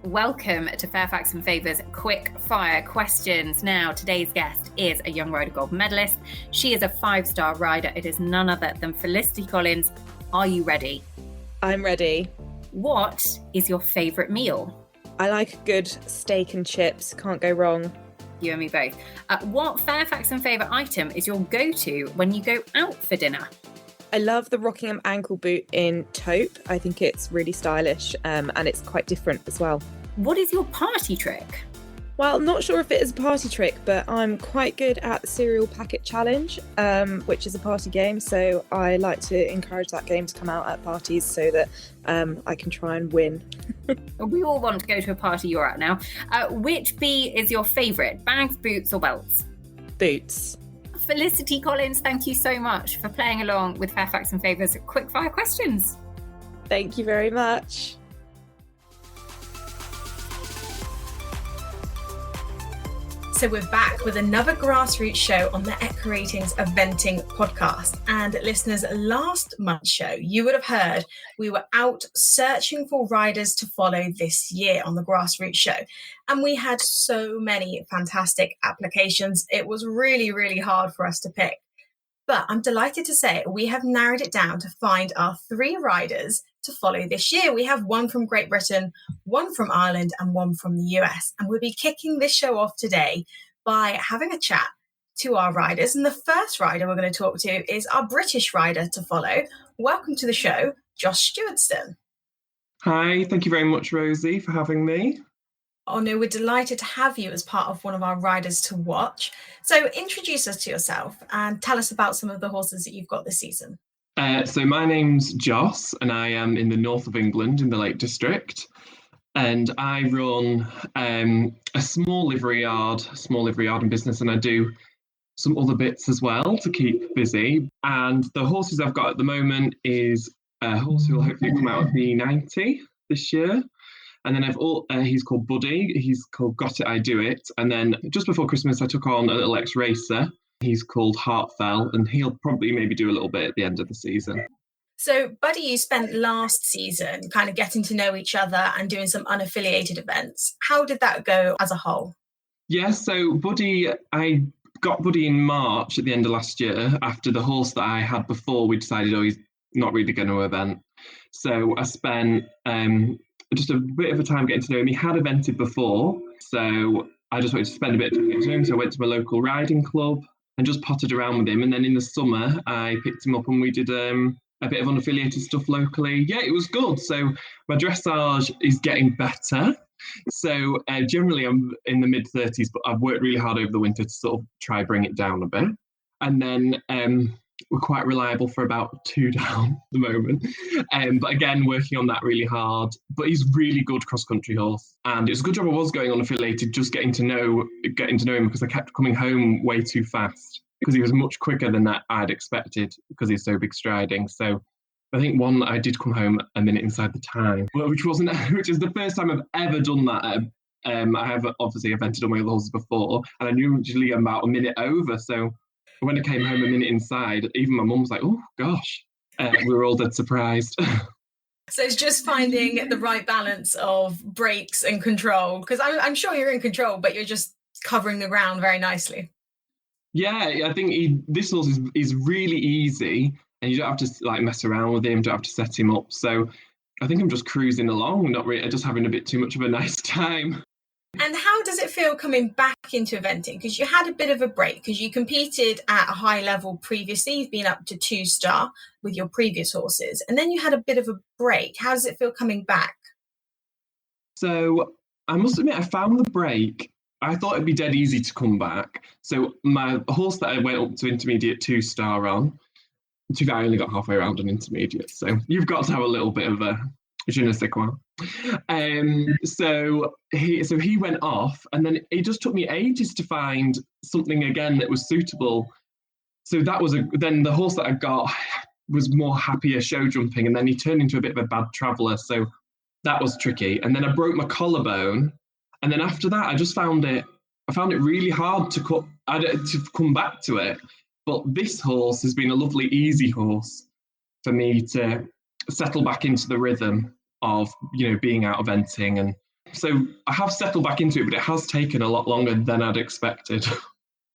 Welcome to Fairfax and Favour's Quick Fire Questions. Now, today's guest is a Young Rider Gold medalist. She is a 5-star rider. It is none other than Felicity Collins. Are you ready? I'm ready. What is your favourite meal? I like a good steak and chips. Can't go wrong. You and me both. What Fairfax and Favour item is your go-to when you go out for dinner? I love the Rockingham ankle boot in taupe. I think it's really stylish and it's quite different as well. What is your party trick? Well, not sure if it is a party trick, but I'm quite good at the cereal packet challenge, which is a party game. So I like to encourage that game to come out at parties so that I can try and win. We all want to go to a party you're at now. Which bee is your favourite? Bags, boots or belts? Boots. Felicity Collins, thank you so much for playing along with Fairfax and Favour's Quickfire Questions. Thank you very much. So we're back with another Grassroots show on the Echo Ratings Eventing podcast. And listeners, last month's show, you would have heard we were out searching for riders to follow this year on the Grassroots show. And we had so many fantastic applications. It was really, really hard for us to pick. But I'm delighted to say we have narrowed it down to find our 3 riders to follow this year. We have one from Great Britain, one from Ireland, and one from the US. And we'll be kicking this show off today by having a chat to our riders. And the first rider we're going to talk to is our British rider to follow. Welcome to the show, Joss Stewardson. Hi, thank you very much, Rosie, for having me. Oh no, we're delighted to have you as part of one of our riders to watch. So introduce us to yourself and tell us about some of the horses that you've got this season. So my name's Joss and I am in the north of England in the Lake District. And I run a small livery yard and business, and I do some other bits as well to keep busy. And the horses I've got at the moment is a horse who will hopefully come out at the 90 this year. And then he's called Buddy, he's called Got It, I Do It. And then just before Christmas, I took on a little ex-racer. He's called Heartfell, and he'll probably maybe do a little bit at the end of the season. So, Buddy, you spent last season kind of getting to know each other and doing some unaffiliated events. How did that go as a whole? Yeah, so Buddy, I got Buddy in March at the end of last year after the horse that I had before. We decided, he's not really going to event. So I spent just a bit of a time getting to know him. He had evented before, so I just wanted to spend a bit of time getting to know him. So I went to my local riding club and just potted around with him. And then in the summer, I picked him up and we did a bit of unaffiliated stuff locally. Yeah, it was good. So my dressage is getting better. So generally I'm in the mid-30s, but I've worked really hard over the winter to sort of try bring it down a bit. And then we're quite reliable for about 2 down at the moment. But again, working on that really hard. But he's really good cross-country horse. And it's a good job I was going unaffiliated, just getting to know him, because I kept coming home way too fast because he was much quicker than that I'd expected because he's so big striding. So I think one I did come home a minute inside the time, which is the first time I've ever done that. I have obviously evented on my other horses before, and I knew usually about a minute over. So when I came home a minute inside, even my mum was like, oh, gosh. We were all dead surprised. So it's just finding the right balance of brakes and control, because I'm sure you're in control, but you're just covering the ground very nicely. Yeah, I think this horse is really easy, and you don't have to mess around with him, don't have to set him up. So I think I'm just cruising along, not really, just having a bit too much of a nice time. And how does it feel coming back into eventing? Because you had a bit of a break, because you competed at a high level previously. You've been up to 2-star with your previous horses, and then you had a bit of a break. How does it feel coming back? So I must admit, I found the break. I thought it'd be dead easy to come back. So my horse that I went up to intermediate 2-star on, I only got halfway around on intermediate. So you've got to have a little bit of a je ne sais quoi. So he went off, and then it just took me ages to find something again that was suitable. So that was then the horse that I got was more happier show jumping, and then he turned into a bit of a bad traveller. So that was tricky. And then I broke my collarbone, and then after that, I found it really hard to come back to it. But this horse has been a lovely, easy horse for me to settle back into the rhythm of, being out eventing and So I have settled back into it, but it has taken a lot longer than I'd expected.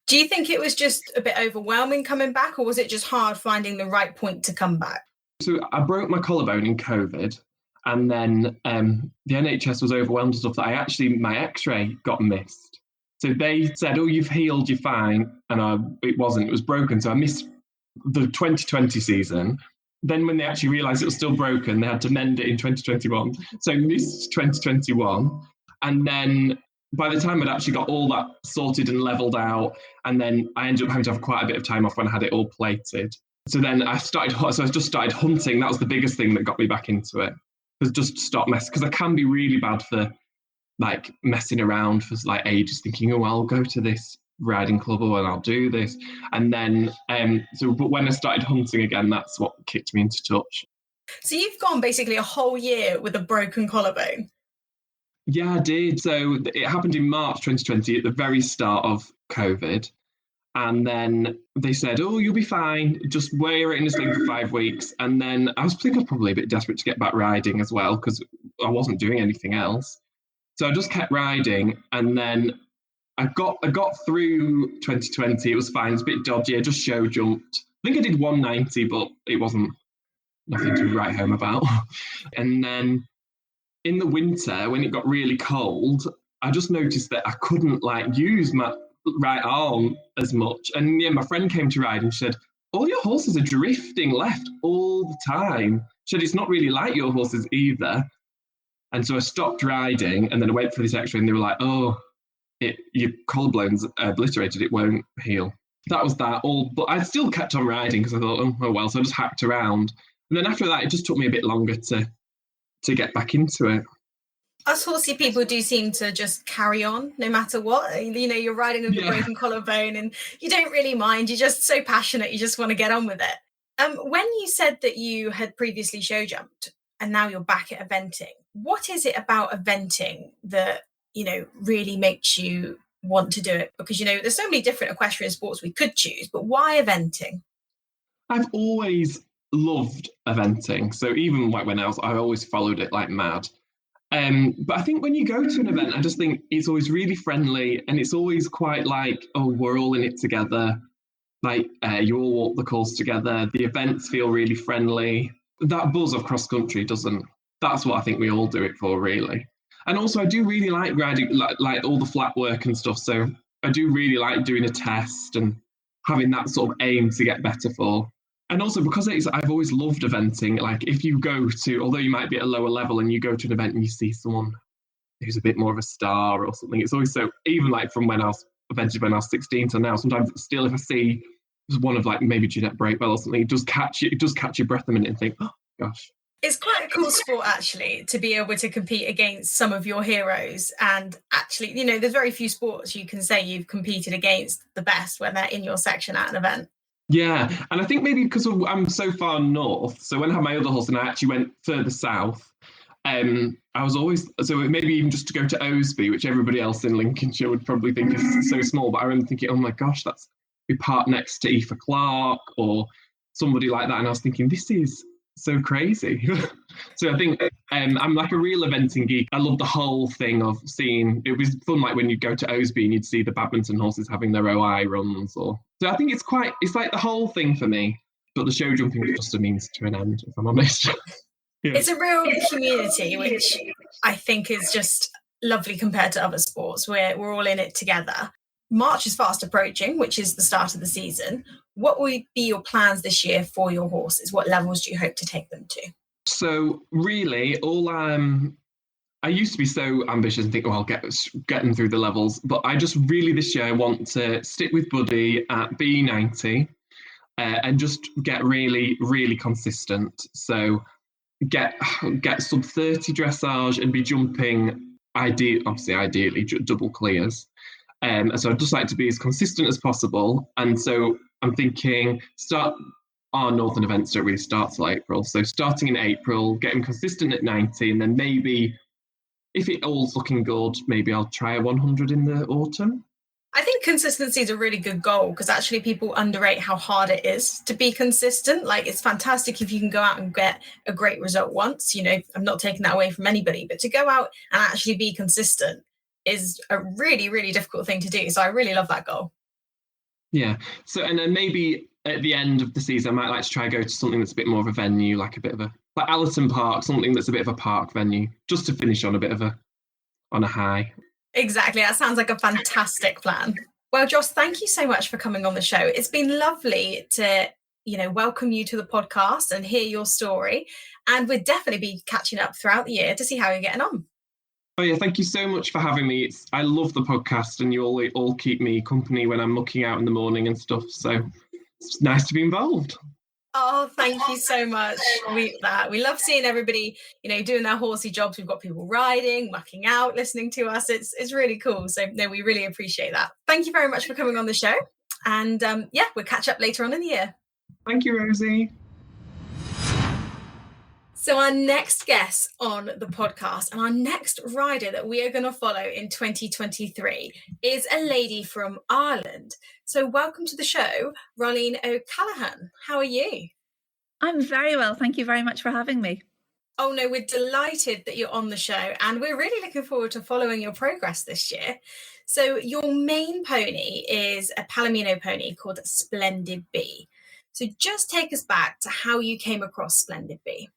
Do you think it was just a bit overwhelming coming back, or was it just hard finding the right point to come back? So I broke my collarbone in COVID, and then the NHS was overwhelmed and stuff that my x-ray got missed. So they said, oh, you've healed, you're fine. And it wasn't, it was broken. So I missed the 2020 season. Then when they actually realised it was still broken, they had to mend it in 2021. So I missed 2021. And then by the time I'd actually got all that sorted and levelled out, and then I ended up having to have quite a bit of time off when I had it all plated. So then I just started hunting. That was the biggest thing that got me back into it. Was just stop messing, because I can be really bad for like messing around for like ages, thinking, oh, I'll go to this riding club and I'll do this. And then, but when I started hunting again, that's what kicked me into touch. So you've gone basically a whole year with a broken collarbone. Yeah, I did. So it happened in March 2020 at the very start of COVID. And then they said, oh, you'll be fine. Just wear it in a sling for 5 weeks. And then I was probably a bit desperate to get back riding as well, because I wasn't doing anything else. So I just kept riding. And then I got through 2020. It was fine. It was a bit dodgy. I just show jumped. I think I did 190, but it wasn't nothing to write home about. And then in the winter, when it got really cold, I just noticed that I couldn't like use my right arm as much. And yeah, my friend came to ride and she said, all your horses are drifting left all the time. She said, it's not really like your horses either. And so I stopped riding, and then I went for this x-ray and they were like, oh, your collarbone's obliterated, it won't heal. That was that all, but I still kept on riding because I thought, oh well, so I just hacked around. And then after that, it just took me a bit longer to get back into it. Us horsey people do seem to just carry on no matter what. You know, you're riding with a broken collarbone and you don't really mind. You're just so passionate. You just want to get on with it. When you said that you had previously show jumped and now you're back at eventing, what is it about eventing that, you know, really makes you want to do it? Because, you know, there's so many different equestrian sports we could choose, but why eventing? I've always loved eventing. So even like when I always followed it like mad. But I think when you go to an event, I just think it's always really friendly, and it's always quite like, oh, we're all in it together. Like you all walk the course together. The events feel really friendly. That buzz of cross country doesn't. That's what I think we all do it for, really. And also, I do really like riding, like all the flat work and stuff. So I do really like doing a test and having that sort of aim to get better for. And also because I've always loved eventing. Like if you go to, although you might be at a lower level and you go to an event and you see someone who's a bit more of a star or something, it's always so, even like from when I was evented when I was 16 to now, sometimes still if I see one of like maybe Jeanette Breakwell or something, it does catch your breath a minute and think, oh gosh. It's quite a cool sport, actually, to be able to compete against some of your heroes. And actually, you know, there's very few sports you can say you've competed against the best when they're in your section at an event. Yeah, and I think maybe because I'm so far north, so when I had my other horse and I actually went further south, I was always, so maybe even just to go to Osby, which everybody else in Lincolnshire would probably think is so small, but I remember thinking, oh my gosh, that's we park next to Aoife Clarke or somebody like that, and I was thinking, this is so crazy. So I think I'm like a real eventing geek. I love the whole thing of seeing, it was fun like when you'd go to Osby and you'd see the badminton horses having their OI runs, or so I think it's like the whole thing for me, but the show jumping is just a means to an end, if I'm honest. Yeah. It's a real community, which I think is just lovely compared to other sports where we're all in it together. March is fast approaching, which is the start of the season. What will be your plans this year for your horses? What levels do you hope to take them to? So really, I used to be so ambitious and think, oh, I'll get them through the levels. But I just really this year I want to stick with Buddy at B90 and just get really, really consistent. So get sub 30 dressage and be jumping, ideally double clears. So I'd just like to be as consistent as possible. And so I'm thinking our northern events don't really start till April. So starting in April, getting consistent at 90, and then maybe if it all's looking good, maybe I'll try a 100 in the autumn. I think consistency is a really good goal because actually people underrate how hard it is to be consistent. Like, it's fantastic if you can go out and get a great result once, I'm not taking that away from anybody, but to go out and actually be consistent is a really, really difficult thing to do. So I really love that goal. Yeah. So, and then maybe at the end of the season, I might like to try and go to something that's a bit more of a venue, like like Allerton Park, something that's a bit of a park venue, just to finish on on a high. Exactly. That sounds like a fantastic plan. Well, Joss, thank you so much for coming on the show. It's been lovely to, welcome you to the podcast and hear your story. And we'll definitely be catching up throughout the year to see how you're getting on. Oh yeah, thank you so much for having me. I love the podcast, and you all keep me company when I'm looking out in the morning and stuff. So it's nice to be involved. Oh, thank you so much. We love seeing everybody, doing their horsey jobs. We've got people riding, mucking out, listening to us. It's really cool. So no, we really appreciate that. Thank you very much for coming on the show. And we'll catch up later on in the year. Thank you, Rosie. So our next guest on the podcast and our next rider that we are going to follow in 2023 is a lady from Ireland. So welcome to the show, Rolline O'Callaghan. How are you? I'm very well. Thank you very much for having me. Oh no, we're delighted that you're on the show and we're really looking forward to following your progress this year. So your main pony is a Palomino pony called Splendid Bee. So just take us back to how you came across Splendid Bee.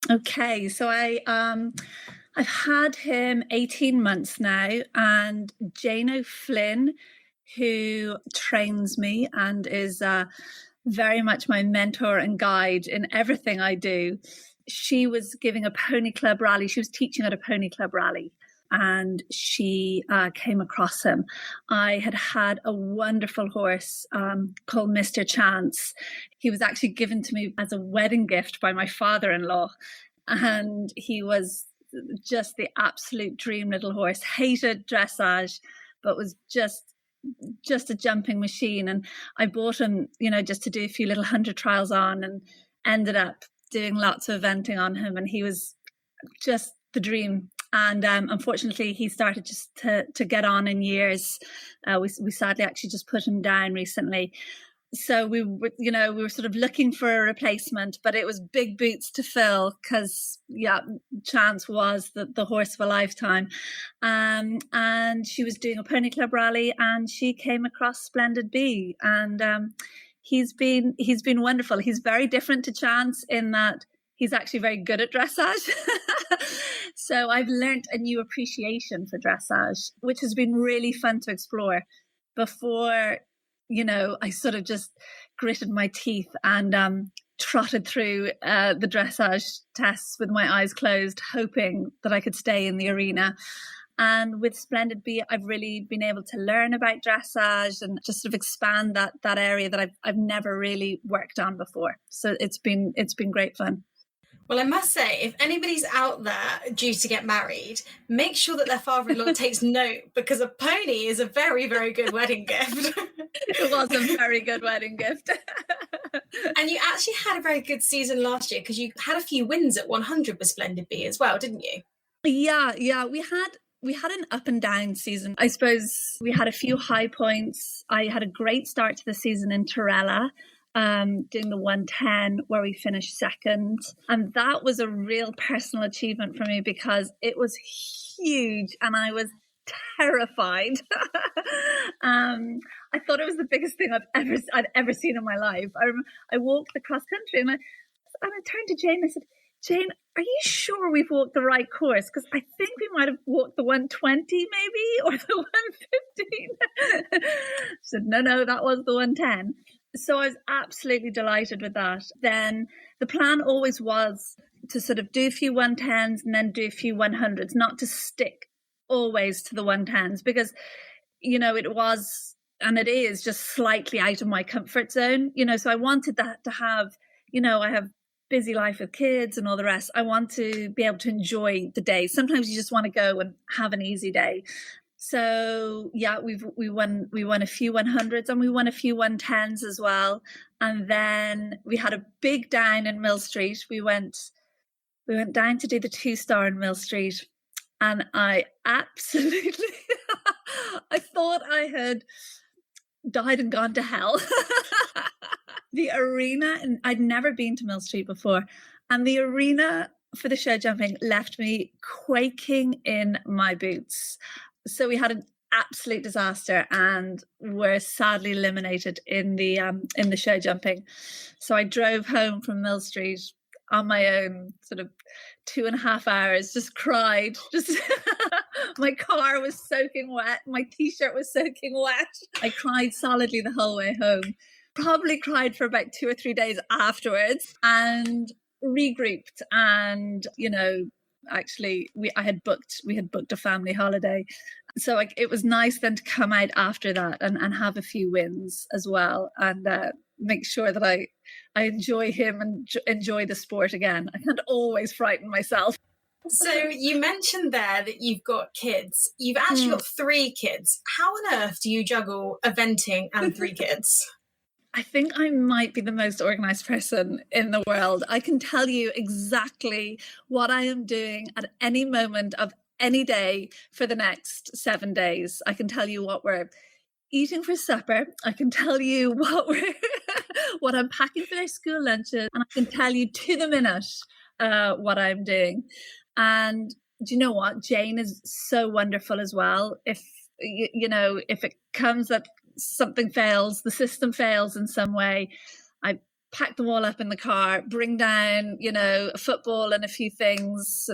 Okay, so I've had him 18 months now, and Jane O'Flynn, who trains me and is very much my mentor and guide in everything I do, she was giving a pony club rally. She was teaching at a pony club rally, and she came across him. I had a wonderful horse called Mr. Chance. He was actually given to me as a wedding gift by my father-in-law, and he was just the absolute dream little horse. Hated dressage, but was just a jumping machine. And I bought him, just to do a few little 100 trials on, and ended up doing lots of eventing on him, and he was just the dream. And unfortunately, he started just to get on in years. We sadly actually just put him down recently. So we were sort of looking for a replacement, but it was big boots to fill because, Chance was the horse of a lifetime. And she was doing a pony club rally, and she came across Splendid Bee, and he's been wonderful. He's very different to Chance in that he's actually very good at dressage. So I've learned a new appreciation for dressage, which has been really fun to explore. Before, I sort of just gritted my teeth and trotted through the dressage tests with my eyes closed, hoping that I could stay in the arena. And with Splendid Bee, I've really been able to learn about dressage and just sort of expand that area that I've never really worked on before. So it's been great fun. Well, I must say, if anybody's out there due to get married, make sure that their father-in-law takes note, because a pony is a very, very good wedding gift. It was a very good wedding gift. And you actually had a very good season last year because you had a few wins at 100 with Splendid Bee as well, didn't you? Yeah. We had an up and down season. I suppose we had a few high points. I had a great start to the season in Torella, doing the 110 where we finished second. And that was a real personal achievement for me because it was huge and I was terrified. I thought it was the biggest thing I'd ever seen in my life. I walked the cross country and I turned to Jane and I said, Jane, are you sure we've walked the right course? Because I think we might have walked the 120 maybe, or the 115. She said, no, that was the 110. So I was absolutely delighted with that. Then the plan always was to sort of do a few 110s and then do a few 100s, not to stick always to the 110s, because, it was, and it is just slightly out of my comfort zone, so I wanted that to have, I have busy life with kids and all the rest. I want to be able to enjoy the day. Sometimes you just want to go and have an easy day. So yeah, we won a few 100s and we won a few 110s as well. And then we had a big down in Mill Street. We went down to do the 2-star in Mill Street, and I absolutely I thought I had died and gone to hell. The arena, and I'd never been to Mill Street before, and the arena for the show jumping left me quaking in my boots. So we had an absolute disaster and were sadly eliminated in the show jumping. So I drove home from Mill Street on my own, sort of 2.5 hours, just cried. Just my car was soaking wet, my t-shirt was soaking wet. I cried solidly the whole way home. Probably cried for about 2 or 3 days afterwards, and regrouped. And actually we had booked a family holiday, so it was nice then to come out after that and have a few wins as well, and make sure that I enjoy him and enjoy the sport again. I can't always frighten myself. So you mentioned there that you've got kids. You've actually got 3 kids. How on earth do you juggle eventing and 3 kids? I think I might be the most organized person in the world. I can tell you exactly what I am doing at any moment of any day for the next 7 days. I can tell you what we're eating for supper. I can tell you what I'm packing for their school lunches, and I can tell you to the minute what I'm doing. And do you know what? Jane is so wonderful as well. If it comes that something fails, the system fails in some way, I pack them all up in the car, bring down, a football and a few things.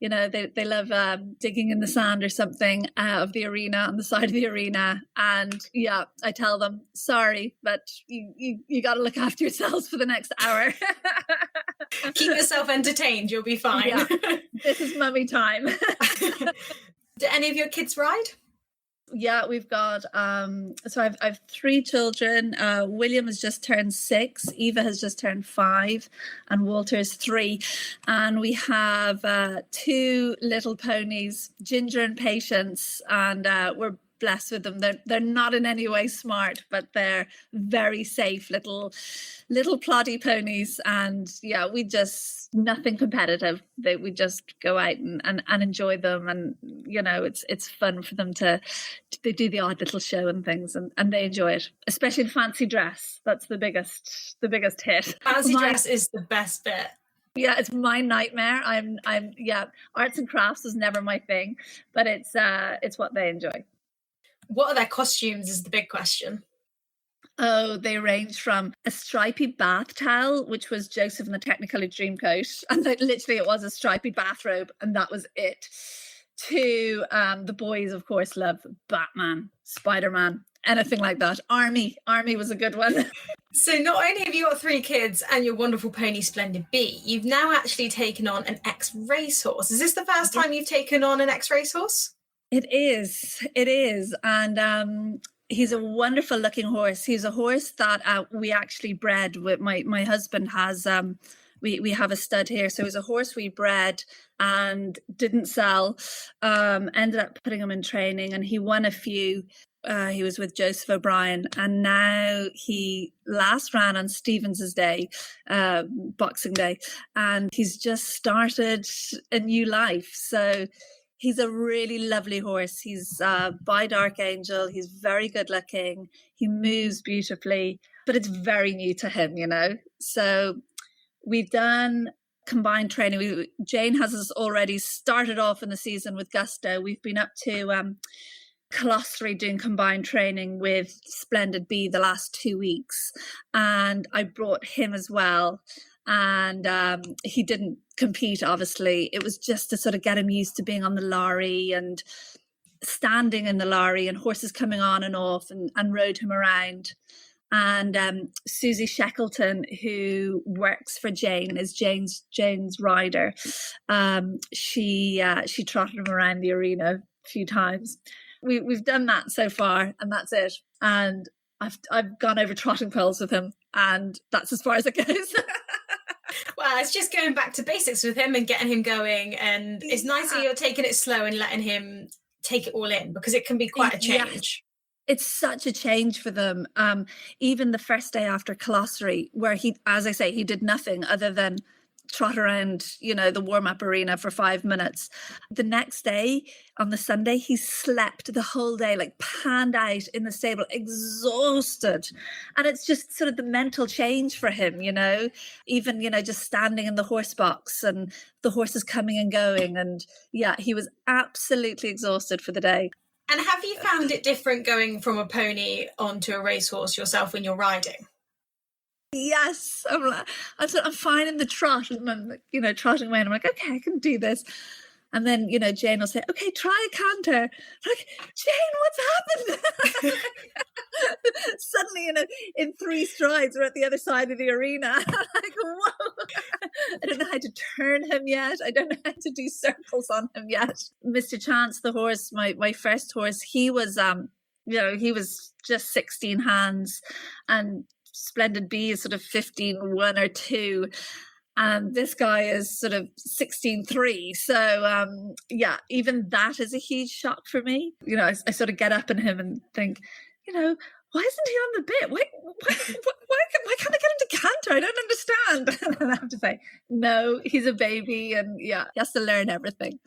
They love digging in the sand or something of the arena, on the side of the arena. And yeah, I tell them, sorry, but you got to look after yourselves for the next hour. Keep yourself entertained, you'll be fine. Yeah, this is mummy time. Do any of your kids ride? Yeah, we've got so I've 3 children. William has just turned 6, Eva has just turned 5, and Walter's 3. And we have 2 little ponies, Ginger and Patience, and we're blessed with them. They're not in any way smart, but they're very safe little ploddy ponies. And yeah, we just, nothing competitive. We just go out and enjoy them, and it's fun for them they do the odd little show and things, and they enjoy it, especially the fancy dress. That's the biggest hit. Fancy dress is the best bit. Yeah, it's my nightmare. I'm arts and crafts was never my thing, but it's what they enjoy. What are their costumes is the big question. Oh, they range from a stripy bath towel, which was Joseph in the Technicolor Dreamcoat, and literally it was a stripy bathrobe, and that was it, to the boys, of course, love Batman, Spider-Man, anything like that. Army was a good one. So not only have you got 3 kids and your wonderful pony Splendid Bee, you've now actually taken on an ex-racehorse. Is this the first time you've taken on an ex-racehorse? It is. And he's a wonderful looking horse. He's a horse that we actually bred with my husband has, we have a stud here. So he's a horse we bred and didn't sell, ended up putting him in training, and he won a few. He was with Joseph O'Brien, and now he last ran on Stevens's Day, Boxing Day, and he's just started a new life. So he's a really lovely horse. He's by Dark Angel. He's very good looking. He moves beautifully, but it's very new to him, So we've done combined training. Jane has us already started off in the season with gusto. We've been up to Colossery doing combined training with Splendid Bee the last 2 weeks, and I brought him as well. And he didn't compete, obviously. It was just to sort of get him used to being on the lorry and standing in the lorry and horses coming on and off, and rode him around. And Susie Shackleton, who works for Jane, is Jane's rider. She trotted him around the arena a few times. We've done that so far, and that's it. And I've gone over trotting poles with him, and that's as far as it goes. Well, it's just going back to basics with him and getting him going. And it's nice that you're taking it slow and letting him take it all in, because it can be quite a change. Yeah, it's such a change for them. Even the first day after Colossery, where he, as I say, he did nothing other than trot around, the warm-up arena for 5 minutes. The next day, on the Sunday, he slept the whole day, like panned out in the stable, exhausted. And it's just sort of the mental change for him, even, just standing in the horse box and the horses coming and going. And yeah, he was absolutely exhausted for the day. And have you found it different going from a pony onto a racehorse yourself when you're riding? Yes, I'm fine in the trot, and I'm, trotting away, and I'm like, okay, I can do this. And then, Jane will say, okay, try a canter. I'm like, Jane, what's happened? Suddenly, in 3 strides, we're at the other side of the arena. I'm like, whoa. I don't know how to turn him yet. I don't know how to do circles on him yet. Mr. Chance, the horse, my first horse, he was, he was just 16 hands, and Splendid B is sort of 15-1 or 2. And this guy is sort of 16-3. So, even that is a huge shock for me. I sort of get up in him and think, why isn't he on the bit? Why can't I get him to canter? I don't understand. And I have to say, no, he's a baby, and he has to learn everything.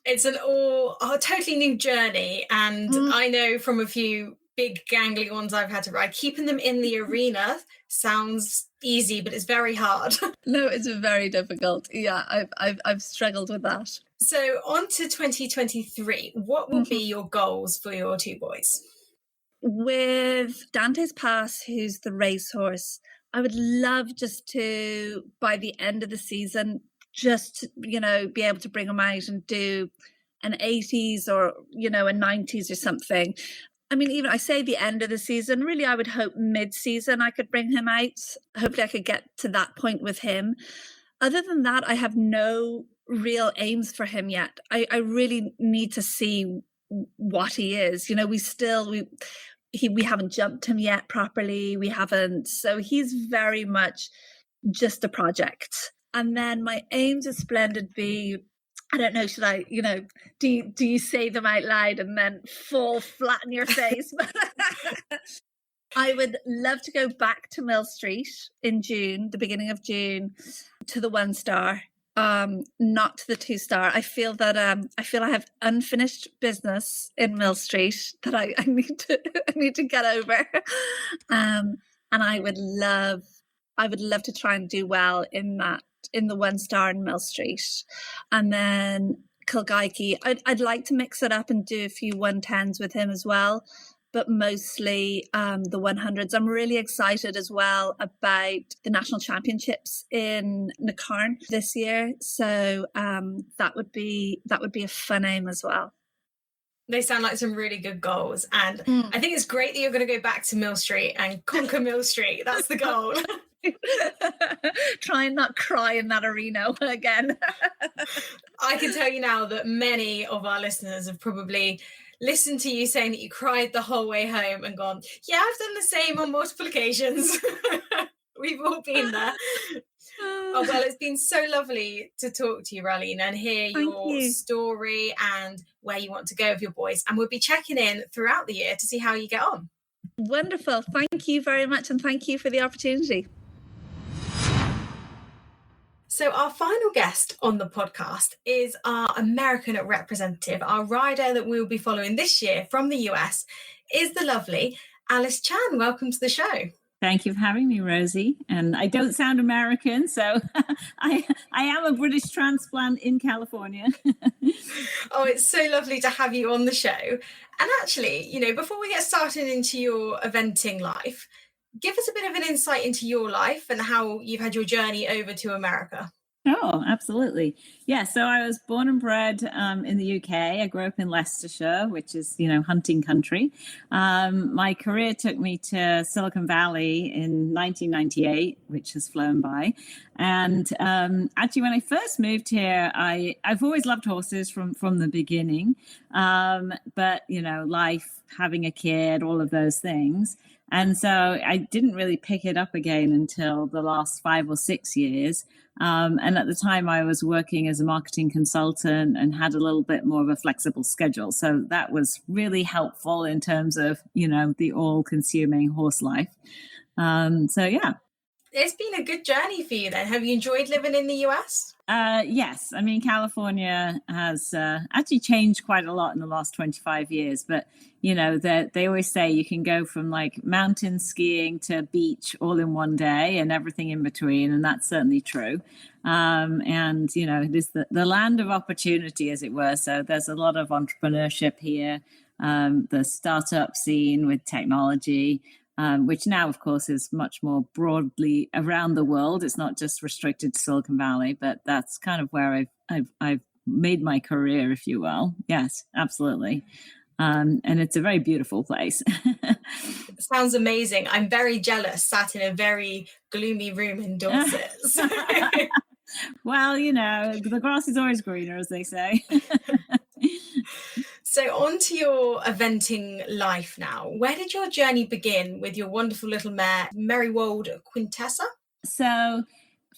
It's a totally new journey. And I know from a few big gangly ones I've had to ride, keeping them in the arena sounds easy, but it's very hard. No, it's very difficult. Yeah, I've struggled with that. So on to 2023, what will be your goals for your 2 boys? With Dante's Pass, who's the racehorse, I would love just to, by the end of the season, just, be able to bring him out and do an 80s or, a 90s or something. I mean, even I say the end of the season, really, I would hope mid-season I could bring him out. Hopefully I could get to that point with him. Other than that, I have no real aims for him yet. I really need to see what he is. We haven't jumped him yet properly. We haven't. So he's very much just a project. And then my aims at Splendid B, I don't know, should I, do you say them out loud and then fall flat in your face? I would love to go back to Mill Street in June, the beginning of June, to the 1-star, not to the 2-star. I feel I have unfinished business in Mill Street that I need to get over. And I would love to try and do well in the 1-star in Mill Street. And then Kilgeiki, I'd like to mix it up and do a few 110s with him as well, but mostly the 100s. I'm really excited as well about the national championships in Nakarn this year. So that would be a fun aim as well. They sound like some really good goals. And I think it's great that you're going to go back to Mill Street and conquer Mill Street. That's the goal. Try and not cry in that arena again. I can tell you now that many of our listeners have probably listened to you saying that you cried the whole way home and gone, yeah, I've done the same on multiple occasions. We've all been there. Oh, well, it's been so lovely to talk to you, Rolline, and hear your story and where you want to go with your boys. And we'll be checking in throughout the year to see how you get on. Wonderful. Thank you very much. And thank you for the opportunity. So our final guest on the podcast is our American representative. Our rider that we'll be following this year from the US is the lovely Alice Chan. Welcome to the show. Thank you for having me, Rosie. And I don't sound American, so I am a British transplant in California. Oh, it's so lovely to have you on the show. And actually, before we get started into your eventing life, give us a bit of an insight into your life and how you've had your journey over to America. Oh, absolutely. Yeah, so I was born and bred in the UK. I grew up in Leicestershire, which is, hunting country. My career took me to Silicon Valley in 1998, which has flown by. And actually, when I first moved here, I've always loved horses from the beginning. But, life, having a kid, all of those things. And so I didn't really pick it up again until the last 5 or 6 years. And at the time I was working as a marketing consultant and had a little bit more of a flexible schedule. So that was really helpful in terms of, the all consuming horse life. So, yeah. It's been a good journey for you then. Have you enjoyed living in the US? Yes. I mean, California has actually changed quite a lot in the last 25 years. But, you know, they always say you can go from like mountain skiing to beach all in one day and everything in between. And that's certainly true. And, you know, it is the land of opportunity, as it were. So there's a lot of entrepreneurship here, the startup scene with technology. Which now, of course, is much more broadly around the world. It's not just restricted to Silicon Valley, but that's kind of where I've made my career, if you will. Yes, absolutely. And it's a very beautiful place. Sounds amazing. I'm very jealous, sat in a very gloomy room in Dorset. Well, you know, the grass is always greener, as they say. So on to your eventing life now. Where did your journey begin with your wonderful little mare, Merrywold Quintessa? So,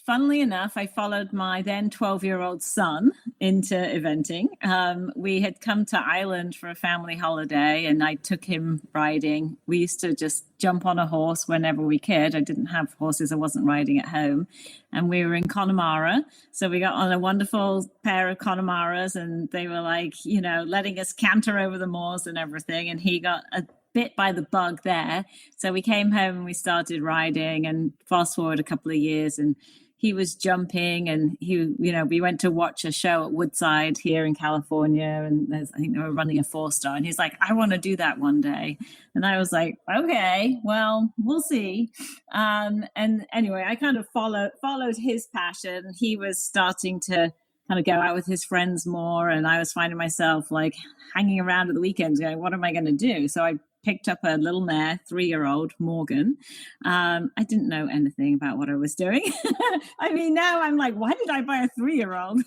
funnily enough, I followed my then 12-year-old son into eventing. We had come to Ireland for a family holiday and I took him riding. We used to just jump on a horse whenever we could. I didn't have horses. I wasn't riding at home. And we were in Connemara. So we got on a wonderful pair of Connemara's and they were like, you know, letting us canter over the moors and everything. And he got a bit by the bug there. So we came home and we started riding, and fast forward a couple of years and he was jumping, and we went to watch a show at Woodside here in California, and I think they were running a 4-star, and he's like, I want to do that one day. And I was like, okay, well, we'll see. And anyway, I kind of followed his passion. He was starting to kind of go out with his friends more, and I was finding myself like hanging around at the weekends going, what am I going to do? So I picked up a little mare, 3-year-old Morgan. I didn't know anything about what I was doing. I mean, now I'm like, why did I buy a 3-year-old?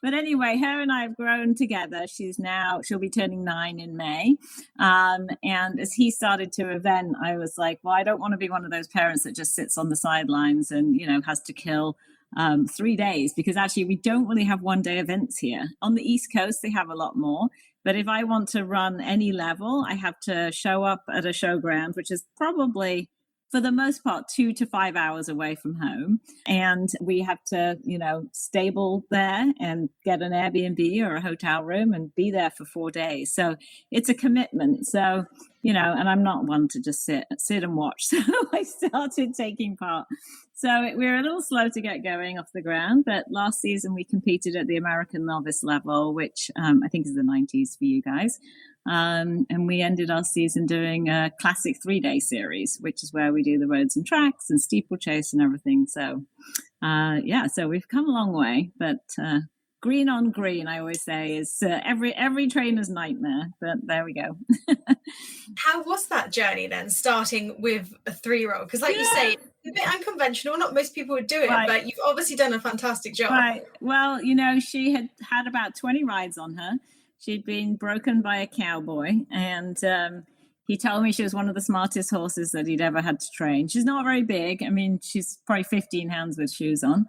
But anyway, her and I have grown together. She'll be turning 9 in May. And as he started to event, I was like, well, I don't want to be one of those parents that just sits on the sidelines and, you know, has to kill 3 days, because actually we don't really have one-day events here. On the East Coast, they have a lot more. But if I want to run any level, I have to show up at a showground, which is probably, for the most part, 2 to 5 hours away from home. And we have to, you know, stable there and get an Airbnb or a hotel room and be there for 4 days. So it's a commitment. So, you know, and I'm not one to just sit and watch. So I started taking part. So we were a little slow to get going off the ground, but last season we competed at the American novice level, which I think is the 90s for you guys. And we ended our season doing a classic 3-day series, which is where we do the roads and tracks and steeplechase and everything. So, so we've come a long way, but green on green, I always say, is every trainer's nightmare, but there we go. How was that journey then, starting with a 3-year-old? Because like you say, it's a bit unconventional. Not most people would do it, right. But you've obviously done a fantastic job. Right. Well, you know, she had about 20 rides on her. She'd been broken by a cowboy, and he told me she was one of the smartest horses that he'd ever had to train. She's not very big. I mean, she's probably 15 hands with shoes on.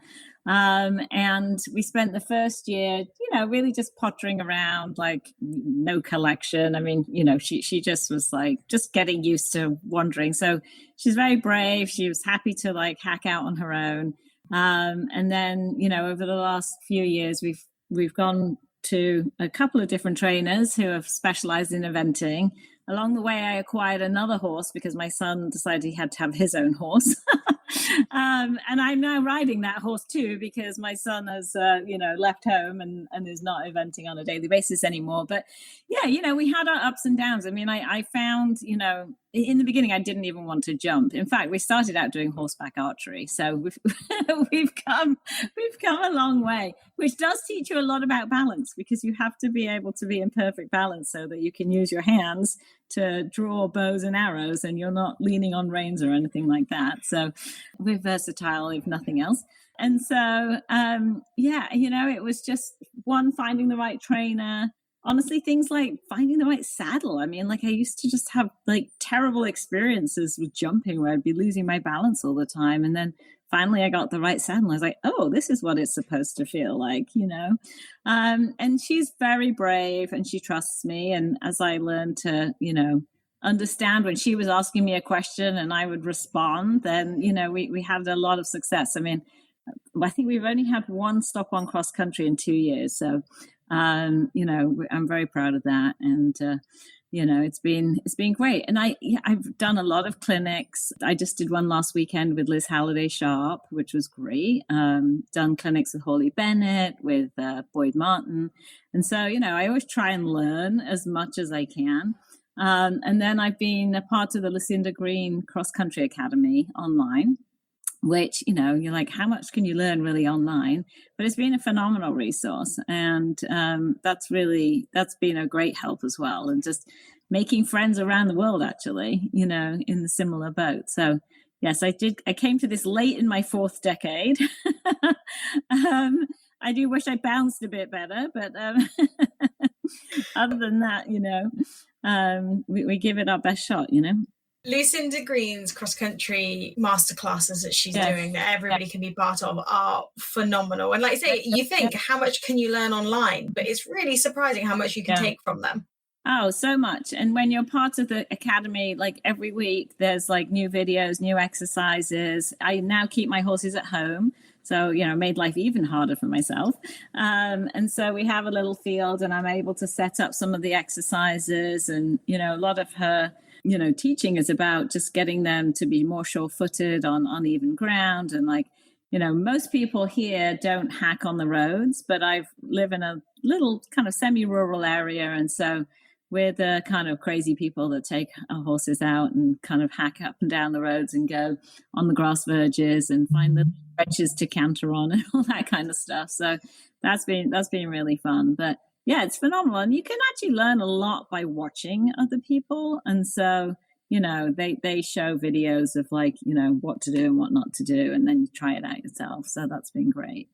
And we spent the first year, you know, really just pottering around, like no collection. I mean, you know, she just was like just getting used to wandering. So she's very brave. She was happy to like hack out on her own. And then, you know, over the last few years, we've gone to a couple of different trainers who have specialized in eventing. Along the way, I acquired another horse because my son decided he had to have his own horse. And I'm now riding that horse too, because my son has, left home and is not eventing on a daily basis anymore. But yeah, you know, we had our ups and downs. I mean, I found, you know, in the beginning, I didn't even want to jump. In fact, we started out doing horseback archery. So we've come a long way, which does teach you a lot about balance, because you have to be able to be in perfect balance so that you can use your hands to draw bows and arrows and you're not leaning on reins or anything like that. So we're versatile, if nothing else. And so, it was just finding the right trainer. Honestly, things like finding the right saddle. I mean, like I used to just have like terrible experiences with jumping where I'd be losing my balance all the time. And then finally I got the right saddle. I was like, oh, this is what it's supposed to feel like, you know. And she's very brave and she trusts me. And as I learn to, you know, understand when she was asking me a question and I would respond, then, you know, we had a lot of success. I mean, I think we've only had one stop on cross country in 2 years. So, you know, I'm very proud of that. And, you know, it's been great. And I've done a lot of clinics. I just did one last weekend with Liz Halliday Sharp, which was great. Done clinics with Hawley Bennett, with Boyd Martin. And so, you know, I always try and learn as much as I can. And then I've been a part of the Lucinda Green Cross Country Academy online, which, you know, you're like, how much can you learn really online? But it's been a phenomenal resource. And that's been a great help as well. And just making friends around the world, actually, you know, in the similar boat. So, yes, I came to this late in my 4th decade. I do wish I bounced a bit better, but other than that, you know, we give it our best shot, you know. Lucinda Green's cross-country masterclasses that she's doing, that everybody can be part of, are phenomenal. And like I say, you think, how much can you learn online? But it's really surprising how much you can take from them. Oh, so much. And when you're part of the academy, like every week, there's like new videos, new exercises. I now keep my horses at home. So, you know, made life even harder for myself. And so we have a little field and I'm able to set up some of the exercises. And, you know, a lot of her, you know, teaching is about just getting them to be more sure-footed on uneven ground. And like, you know, most people here don't hack on the roads, but I live in a little kind of semi-rural area. And so we're the kind of crazy people that take our horses out and kind of hack up and down the roads and go on the grass verges and find the stretches to canter on and all that kind of stuff. So that's been really fun. But yeah, it's phenomenal. And you can actually learn a lot by watching other people. And so, you know, they show videos of like, you know, what to do and what not to do, and then you try it out yourself. So that's been great.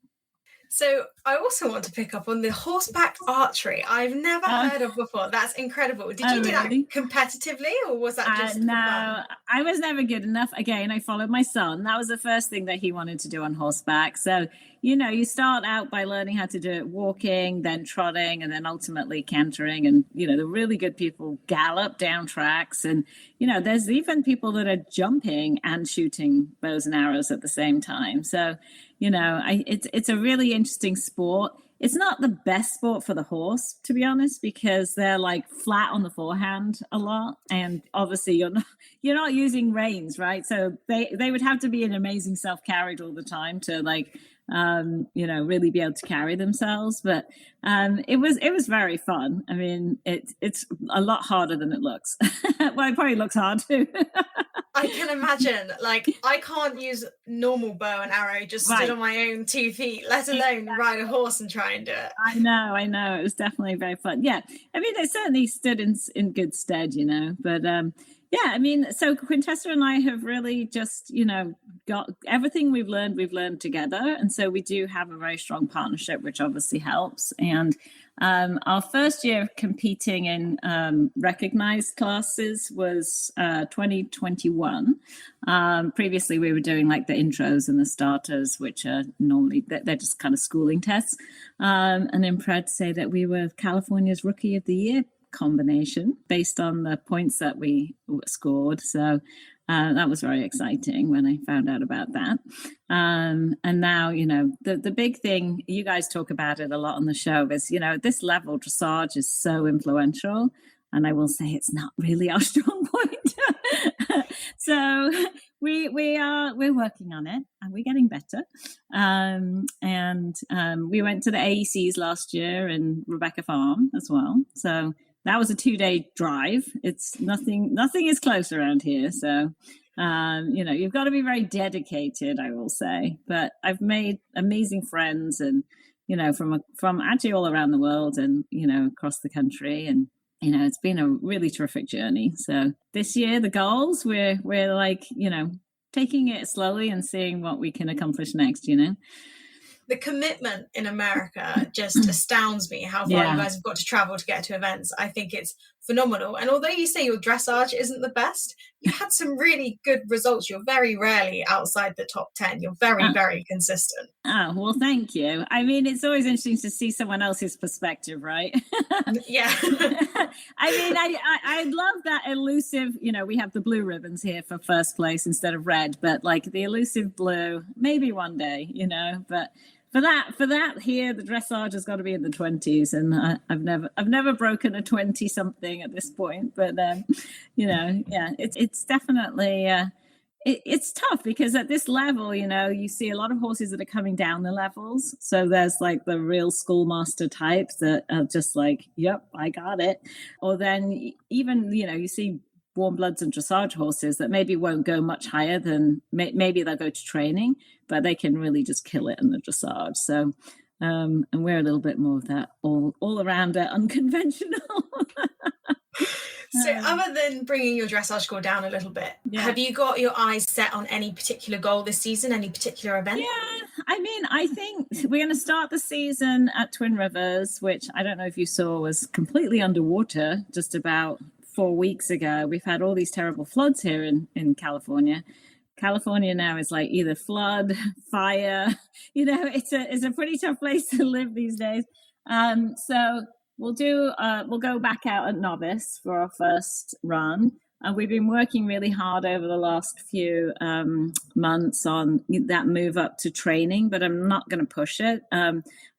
So I also want to pick up on the horseback archery. I've never heard of before. That's incredible. Did you do that competitively, or was that just no, fun? I was never good enough. Again, I followed my son. That was the first thing that he wanted to do on horseback. So, you know, you start out by learning how to do it walking, then trotting, and then ultimately cantering. And, you know, the really good people gallop down tracks. And, you know, there's even people that are jumping and shooting bows and arrows at the same time. So, you know, it's a really interesting sport. It's not the best sport for the horse, to be honest, because they're like flat on the forehand a lot, and obviously you're not using reins, right? So they would have to be an amazing self-carried all the time to like you know, really be able to carry themselves. But it was very fun. I mean, it's a lot harder than it looks. Well, it probably looks hard too. I can imagine. Like, I can't use normal bow and arrow just stood on my own 2 feet, let alone ride a horse and try and do it. I know. It was definitely very fun. Yeah, I mean, it certainly stood in good stead, you know. But yeah, I mean, so Quintessa and I have really just, you know, got everything we've learned together. And so we do have a very strong partnership, which obviously helps. And our first year competing in recognized classes was 2021. Previously, we were doing like the intros and the starters, which are normally, they're just kind of schooling tests. And I'm proud to say that we were California's Rookie of the Year combination based on the points that we scored. So that was very exciting when I found out about that. And now, you know, the big thing, you guys talk about it a lot on the show, is, you know, this level dressage is so influential. And I will say it's not really our strong point. So we're working on it and we're getting better. And we went to the AECs last year in Rebecca Farm as well. So that was a 2-day drive. It's nothing is close around here. So, you know, you've got to be very dedicated, I will say. But I've made amazing friends, and, you know, from actually all around the world and, you know, across the country. And, you know, it's been a really terrific journey. So this year, the goals, we're like, you know, taking it slowly and seeing what we can accomplish next, you know. The commitment in America just astounds me, how far you guys have got to travel to get to events. I think it's phenomenal. And although you say your dressage isn't the best, you had some really good results. You're very rarely outside the top 10. You're very, very consistent. Oh, well, thank you. I mean, it's always interesting to see someone else's perspective, right? Yeah. I mean, I love that elusive, we have the blue ribbons here for first place instead of red, but like the elusive blue, maybe one day, but for that here, the dressage has got to be in the 20s, and I've never broken a 20 something at this point, but it's definitely it's tough because at this level, you see a lot of horses that are coming down the levels. So there's like the real schoolmaster types that are just like, yep, I got it. Or then even, you see warm bloods and dressage horses that maybe won't go much higher than maybe they'll go to training, but they can really just kill it in the dressage. So, and we're a little bit more of that all around unconventional. So other than bringing your dressage score down a little bit, have you got your eyes set on any particular goal this season, any particular event? Yeah, I mean, I think we're going to start the season at Twin Rivers, which I don't know if you saw was completely underwater just about 4 weeks ago. We've had all these terrible floods here in California. California now is like either flood, fire, it's a pretty tough place to live these days. So we'll go back out at novice for our first run. And we've been working really hard over the last few months on that move up to training, but I'm not going to push it.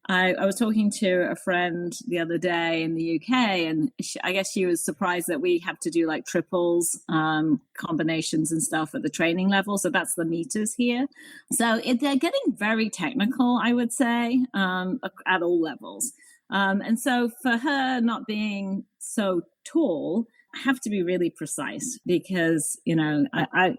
I was talking to a friend the other day in the UK, and I guess she was surprised that we have to do like triples, combinations and stuff at the training level. So that's the meters here. So they're getting very technical, I would say, at all levels. And so for her not being so tall, I have to be really precise because,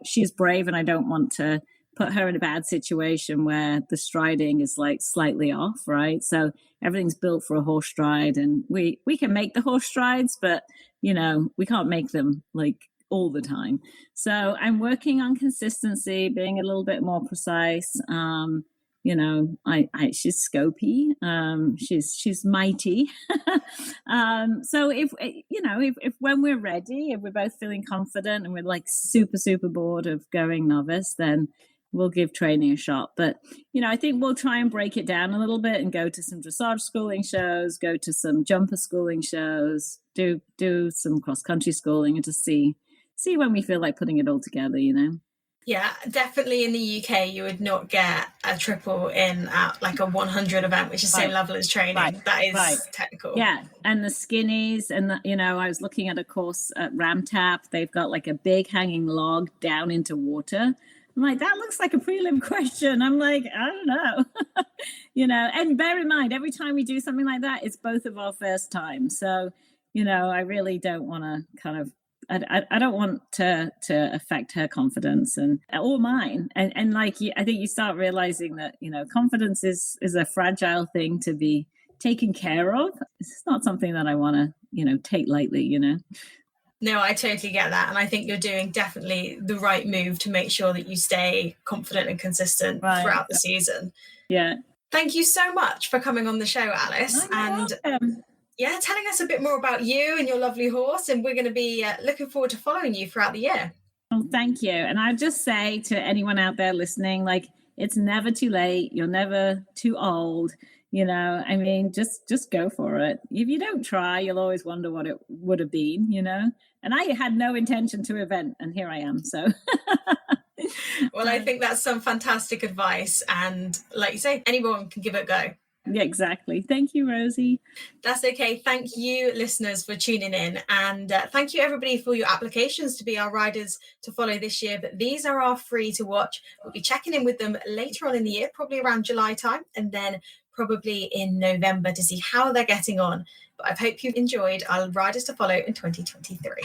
she's brave and I don't want to put her in a bad situation where the striding is like slightly off, right? So everything's built for a horse stride, and we can make the horse strides, but, we can't make them like all the time. So I'm working on consistency, being a little bit more precise. She's scopy. She's mighty. So if when we're ready, if we're both feeling confident and we're like super, super bored of going novice, then we'll give training a shot. But, I think we'll try and break it down a little bit and go to some dressage schooling shows, go to some jumper schooling shows, do some cross-country schooling, and just see when we feel like putting it all together, Yeah, definitely in the UK, you would not get a triple in at like a 100 event, which is the same level as training. Right. That is technical. Yeah, and the skinnies, and I was looking at a course at Ramtap. They've got like a big hanging log down into water. I'm like, that looks like a prelim question. I'm like, I don't know. And bear in mind, every time we do something like that, it's both of our first time. So, I really don't want to kind of, I don't want to affect her confidence or mine. And like, I think you start realizing that, confidence is a fragile thing to be taken care of. It's not something that I want to, take lightly, No, I totally get that. And I think you're doing definitely the right move to make sure that you stay confident and consistent throughout the season. Yeah. Thank you so much for coming on the show, Alice. Welcome. Yeah, telling us a bit more about you and your lovely horse. And we're going to be looking forward to following you throughout the year. Oh, thank you. And I just say to anyone out there listening, like, it's never too late. You're never too old. I mean, just go for it. If you don't try, you'll always wonder what it would have been, And I had no intention to event, and here I am. So, well, I think that's some fantastic advice. And like you say, anyone can give it a go. Yeah, exactly. Thank you, Rosie. That's okay. Thank you, listeners, for tuning in. And thank you, everybody, for your applications to be our riders to follow this year. But these are our free to watch. We'll be checking in with them later on in the year, probably around July time, and then probably in November to see how they're getting on. But I hope you've enjoyed our riders to follow in 2023.